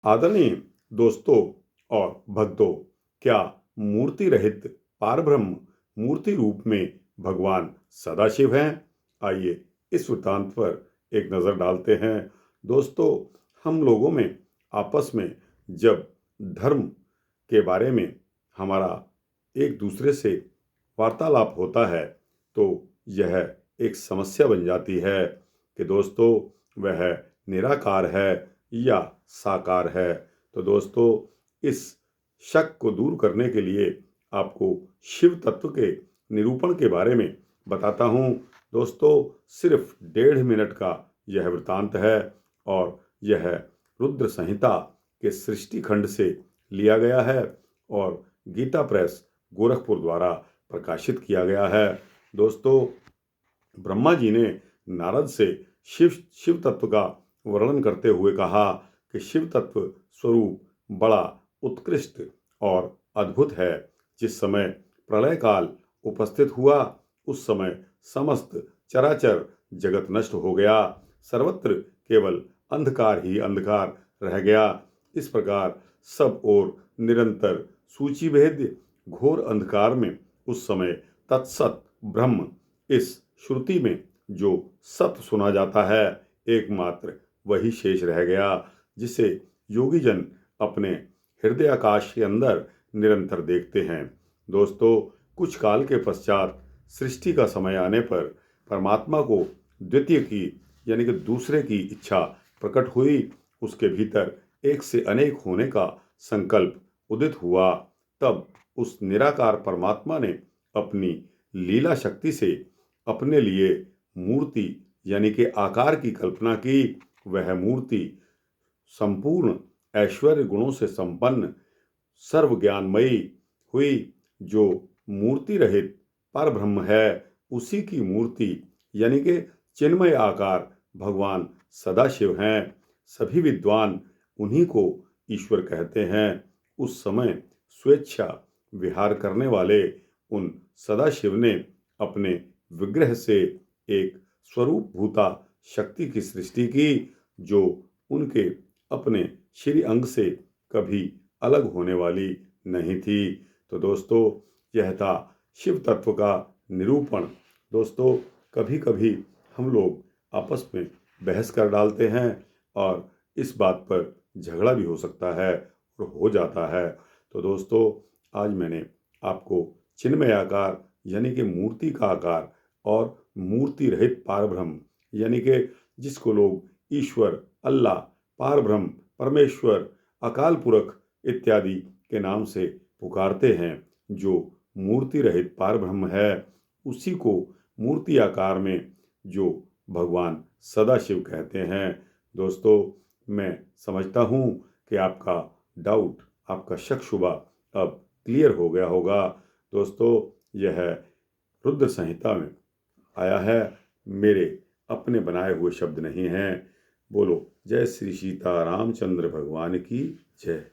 आदरणीय दोस्तों और भक्तों, क्या मूर्ति रहित पारब्रह्म मूर्ति रूप में भगवान सदाशिव हैं? आइए इस वृत्तांत पर एक नज़र डालते हैं। दोस्तों, हम लोगों में आपस में जब धर्म के बारे में हमारा एक दूसरे से वार्तालाप होता है, तो यह एक समस्या बन जाती है कि दोस्तों वह निराकार है या साकार है। तो दोस्तों, इस शक को दूर करने के लिए आपको शिव तत्व के निरूपण के बारे में बताता हूँ। दोस्तों, सिर्फ 1.5 मिनट का यह वृत्तांत है और यह रुद्र संहिता के सृष्टि खंड से लिया गया है और गीता प्रेस गोरखपुर द्वारा प्रकाशित किया गया है। दोस्तों, ब्रह्मा जी ने नारद से शिव तत्व का वर्णन करते हुए कहा कि शिव तत्व स्वरूप बड़ा उत्कृष्ट और अद्भुत है। जिस समय प्रलय काल उपस्थित हुआ, उस समय समस्त चराचर जगत नष्ट हो गया। सर्वत्र केवल अंधकार ही अंधकार रह गया। इस प्रकार सब ओर निरंतर सूचिभेद्य घोर अंधकार में उस समय तत्सत ब्रह्म, इस श्रुति में जो सत्य सुना जाता है, एकमात्र वही शेष रह गया, जिसे योगी जन अपने हृदय आकाश के अंदर निरंतर देखते हैं। दोस्तों, कुछ काल के पश्चात सृष्टि का समय आने पर परमात्मा को द्वितीय की यानी कि दूसरे की इच्छा प्रकट हुई। उसके भीतर एक से अनेक होने का संकल्प उदित हुआ। तब उस निराकार परमात्मा ने अपनी लीला शक्ति से अपने लिए मूर्ति यानी कि आकार की कल्पना की। वह मूर्ति संपूर्ण ऐश्वर्य गुणों से संपन्न सर्व ज्ञानमयी हुई। जो मूर्ति रहित परब्रह्म है, उसी की मूर्ति यानी कि चिन्मय आकार भगवान सदाशिव हैं। सभी विद्वान उन्हीं को ईश्वर कहते हैं। उस समय स्वेच्छा विहार करने वाले उन सदाशिव ने अपने विग्रह से एक स्वरूप भूता शक्ति की सृष्टि की, जो उनके अपने श्री अंग से कभी अलग होने वाली नहीं थी। तो दोस्तों, यह था शिव तत्व का निरूपण। दोस्तों, कभी कभी हम लोग आपस में बहस कर डालते हैं और इस बात पर झगड़ा भी हो सकता है और हो जाता है। तो दोस्तों, आज मैंने आपको चिन्मय आकार यानी कि मूर्ति का आकार और मूर्ति रहित पारब्रह्म यानी कि जिसको लोग ईश्वर, अल्लाह, पारब्रह्म, परमेश्वर, अकाल पुरख इत्यादि के नाम से पुकारते हैं, जो मूर्ति रहित पारब्रह्म है, उसी को मूर्ति आकार में जो भगवान सदाशिव कहते हैं। दोस्तों, मैं समझता हूँ कि आपका डाउट, आपका शक शुबा अब क्लियर हो गया होगा। दोस्तों, यह रुद्र संहिता में आया है, मेरे अपने बनाए हुए शब्द नहीं हैं। बोलो जय श्री सीता रामचंद्र भगवान की जय।